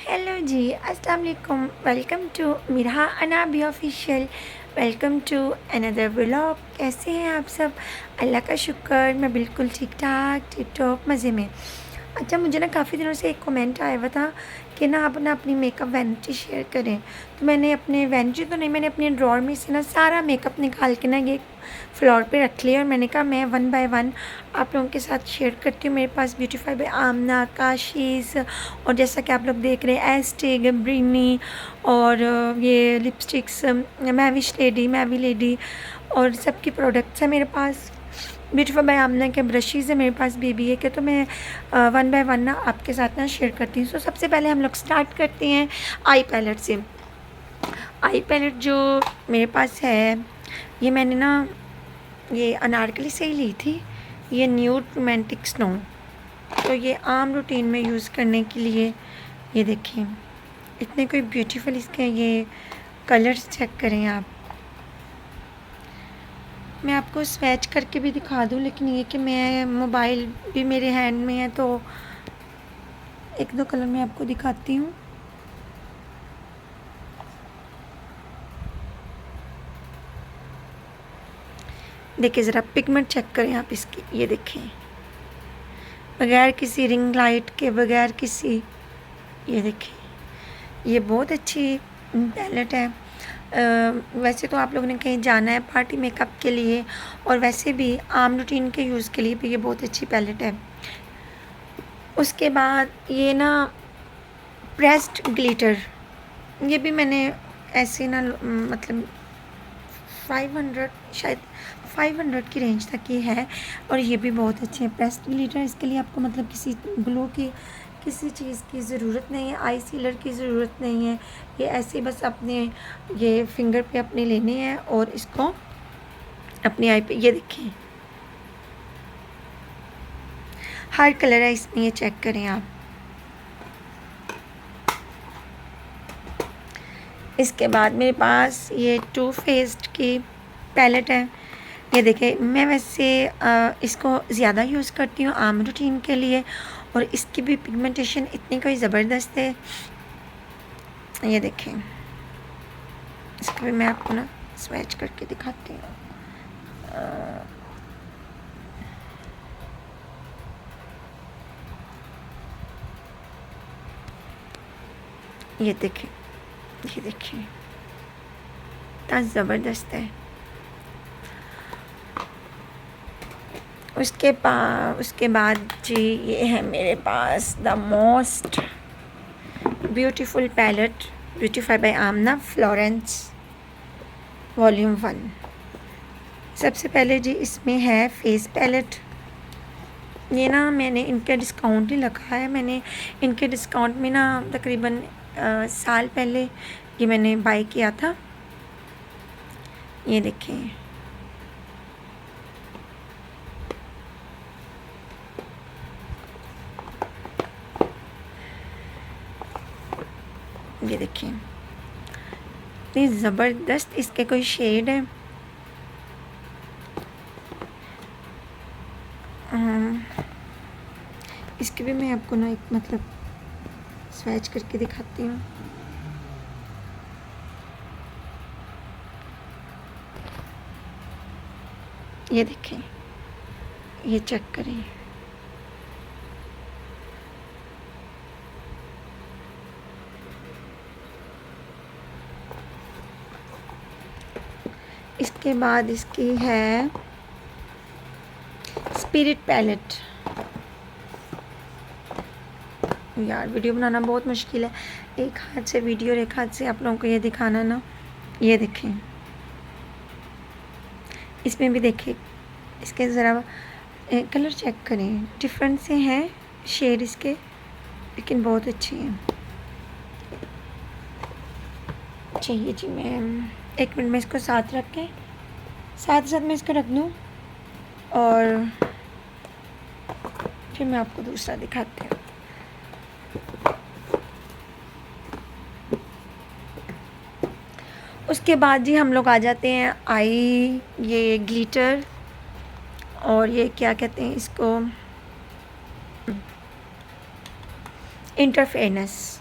Hello जी, अस्सलाम वालेकुम। Welcome to Mirha Anabi official. Welcome to another vlog. कैसे हैं आप सब? अल्लाह का शुक्र, मैं बिल्कुल ठीक ठाक, टिप टॉप, मज़े में। अच्छा, मुझे ना काफ़ी दिनों से एक कमेंट आया हुआ था कि ना आप ना अपनी मेकअप वैनिटी शेयर करें। तो मैंने अपने वैनिटी तो नहीं, मैंने अपने ड्रॉर में से ना सारा मेकअप निकाल के ना ये फ्लोर पे रख लिया और मैंने कहा मैं वन बाय वन आप लोगों के साथ शेयर करती हूँ। मेरे पास ब्यूटीफाई बाय आमना, काशीज़ और जैसा कि आप लोग देख रहे हैं एस्टिग, ब्रीमी और ये लिपस्टिक्स, मैवी लेडी और सबकी प्रोडक्ट्स हैं मेरे पास। ब्यूटीफुल बाय आमना के ब्रशेज़ है मेरे पास BBA के। तो मैं वन बाय वन ना आपके साथ ना शेयर करती हूँ। सो सबसे पहले हम लोग स्टार्ट करते हैं आई पैलेट से। आई पैलेट जो मेरे पास है ये मैंने ना ये अनारकली से ही ली थी। ये न्यूड रोमांटिक स्नो। तो ये आम रूटीन में यूज़ करने के लिए ये देखिए इतने कोई ब्यूटीफुल इसके ये कलर्स चेक करें आप। मैं आपको स्वैच करके भी दिखा दूं, लेकिन ये कि मैं मोबाइल भी मेरे हैंड में है तो एक दो कलर मैं आपको दिखाती हूँ। देखिए ज़रा पिगमेंट चेक करें आप इसकी। ये देखें बगैर किसी रिंग लाइट के, बगैर किसी, ये देखें ये बहुत अच्छी पैलेट है। वैसे तो आप लोगों ने कहीं जाना है पार्टी मेकअप के लिए और वैसे भी आम रूटीन के यूज़ के लिए भी ये बहुत अच्छी पैलेट है। उसके बाद ये ना प्रेस्ड ग्लिटर, ये भी मैंने ऐसे ना मतलब 500 शायद 500 की रेंज तक ये है और ये भी बहुत अच्छे हैं प्रेस्ड ग्लिटर। इसके लिए आपको मतलब किसी ग्लो की किसी चीज़ की ज़रूरत नहीं है, आई सीलर की ज़रूरत नहीं है। ये ऐसे बस अपने ये फिंगर पे अपने लेने हैं और इसको अपनी आई पे, ये देखें हर कलर है इसमें, ये चेक करें आप। इसके बाद मेरे पास ये टू फेस्ड की पैलेट है। ये देखें मैं वैसे इसको ज़्यादा यूज़ करती हूँ आम रूटीन के लिए और इसकी भी पिगमेंटेशन इतनी कोई ज़बरदस्त है। ये देखें इसको भी मैं आपको ना स्वैच करके दिखाती हूँ। ये देखें, ये देखिए इतना ज़बरदस्त है। उसके बाद जी ये है मेरे पास the most beautiful palette Beautify by Amna Florence volume 1। सबसे पहले जी इसमें है फेस पैलेट। ये ना मैंने इनका डिस्काउंट ही रखा है, मैंने इनके डिस्काउंट में ना तकरीबन साल पहले ये मैंने बाय किया था। ये देखें ये देखें इतनी ज़बरदस्त इसके कोई शेड है। इसके भी मैं आपको ना एक मतलब स्वैच करके दिखाती हूँ। ये देखें, ये चेक करें इसके बाद इसकी है स्पिरिट पैलेट। यार वीडियो बनाना बहुत मुश्किल है, एक हाथ से वीडियो और एक हाथ से आप लोगों को ये दिखाना ना। ये देखें इसमें भी देखें इसके ज़रा कलर चेक करें, डिफरेंट से हैं शेड इसके लेकिन बहुत अच्छी हैं। चाहिए जी मैं एक मिनट में इसको साथ रख के साथ मैं इसको रख दूँ और फिर मैं आपको दूसरा दिखाती हूँ। उसके बाद जी हम लोग आ जाते हैं आई ये ग्लिटर और ये क्या कहते हैं इसको इंटरफेरेंस।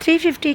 350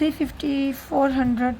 350 400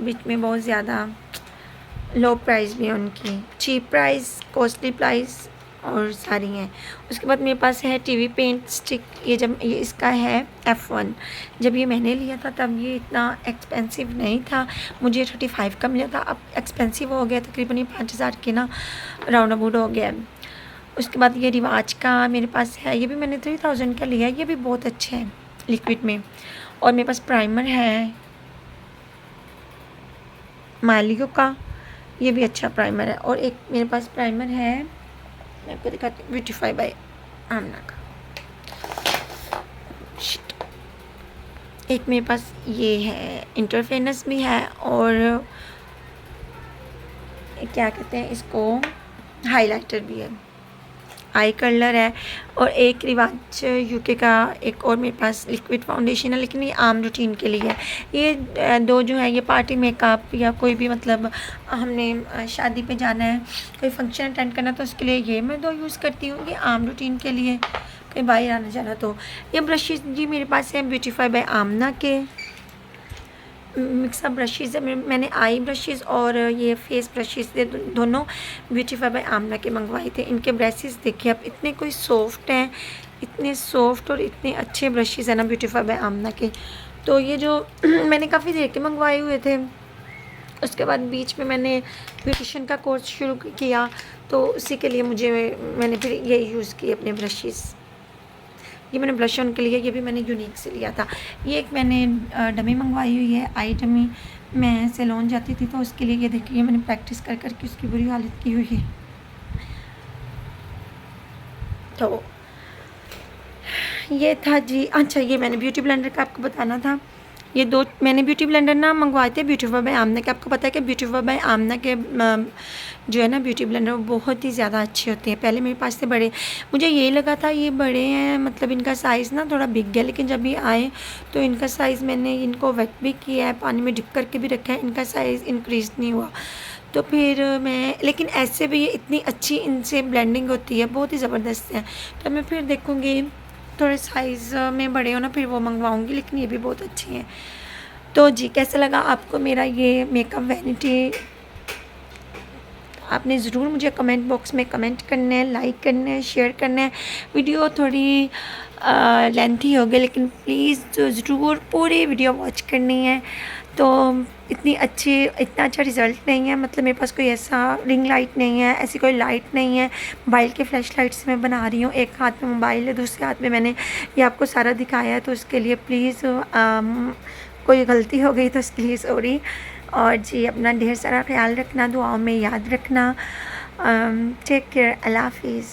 बीच में बहुत ज़्यादा लो प्राइस भी है उनकी, चीप प्राइस, कॉस्टली प्राइस और सारी हैं। उसके बाद मेरे पास है टीवी पेंट स्टिक, ये इसका है F1। जब ये मैंने लिया था तब ये इतना एक्सपेंसिव नहीं था, मुझे 35 का मिला था, अब एक्सपेंसिव हो गया, तकरीबन ये 5000 के ना राउंड अबाउट हो गया। उसके बाद ये रिवाज का मेरे पास है, ये भी मैंने 3000 का लिया है, ये भी बहुत अच्छे हैं लिक्विड में। और मेरे पास प्राइमर है मालियो का, ये भी अच्छा प्राइमर है। और एक मेरे पास प्राइमर है, मैं आपको दिखाती हूँ, ब्यूटीफाई बाय आमना का। एक मेरे पास ये है, इंटरफेनस भी है, और क्या कहते हैं इसको, हाइलाइटर भी है, आई कलर है। और एक रिवाज यूके का एक और मेरे पास लिक्विड फाउंडेशन है, लेकिन ये आम रूटीन के लिए है। ये दो जो है ये पार्टी मेकअप या कोई भी मतलब हमने शादी पे जाना है, कोई फंक्शन अटेंड करना, तो उसके लिए ये मैं दो यूज़ करती हूँ। ये आम रूटीन के लिए कहीं बाहर आना जाना। तो ये ब्रशेज़ जी मेरे पास है ब्यूटीफाई बाय आमना के, मिक्सअप ब्रशेज़ है। मैंने आई ब्रशेज़ और ये फेस ब्रशेज़ दोनों ब्यूटीफाई बाय आमना के मंगवाए थे। इनके ब्रशेज़ देखिए आप, इतने कोई सॉफ्ट हैं, इतने सॉफ्ट और इतने अच्छे ब्रशेज़ हैं ना ब्यूटीफाई बाय आमना के। तो ये जो मैंने काफ़ी देर के मंगवाए हुए थे, उसके बाद बीच में मैंने ब्यूटिशियन का कोर्स शुरू किया, तो उसी के लिए मैंने फिर ये यूज़ किए अपने ब्रशेज़। ये मैंने ब्लश ऑन के लिए, ये भी मैंने यूनिक से लिया था। ये एक मैंने डमी मंगवाई हुई है, आई डमी। मैं सैलून जाती थी तो उसके लिए ये देखिए मैंने प्रैक्टिस कर करके उसकी बुरी हालत की हुई है। तो ये था जी। अच्छा, ये मैंने ब्यूटी ब्लेंडर का आपको बताना था। ये दो मैंने ब्यूटी ब्लेंडर ना मंगवाए थे ब्यूटीफाई बाय आमना के। आपको पता है कि ब्यूटीफाई बाय आमना के जो है ना ब्यूटी ब्लेंडर वो बहुत ही ज़्यादा अच्छे होते हैं। पहले मेरे पास से बड़े, मुझे यही लगा था ये बड़े हैं, मतलब इनका साइज़ ना थोड़ा बिग गया, लेकिन जब ये आए तो इनका साइज़, मैंने इनको वेट भी किया है, पानी में डिप करके भी रखा है, इनका साइज़ इंक्रीज़ नहीं हुआ। तो फिर लेकिन ऐसे भी ये इतनी अच्छी इनसे ब्लेंडिंग होती है, बहुत ही ज़बरदस्त है। तो मैं फिर देखूँगी थोड़े साइज़ में बड़े हो ना, फिर वो मंगवाऊँगी, लेकिन ये भी बहुत अच्छी हैं। तो जी, कैसा लगा आपको मेरा ये मेकअप वैनिटी? आपने ज़रूर मुझे कमेंट बॉक्स में कमेंट करना है, लाइक करना है, शेयर करना है। वीडियो थोड़ी लेंथी हो गई, लेकिन प्लीज़ ज़रूर पूरी वीडियो वॉच करनी है। तो इतना अच्छा रिज़ल्ट नहीं है, मतलब मेरे पास कोई ऐसा रिंग लाइट नहीं है, ऐसी कोई लाइट नहीं है। मोबाइल के फ्लैश लाइट से मैं बना रही हूँ, एक हाथ में मोबाइल है, दूसरे हाथ में मैंने ये आपको सारा दिखाया है। तो उसके लिए प्लीज़ कोई गलती हो गई तो उसके लिए सॉरी। और जी, अपना ढेर सारा ख्याल रखना, दुआओं में याद रखना। टेक केयर, अल्लाह हाफिज़।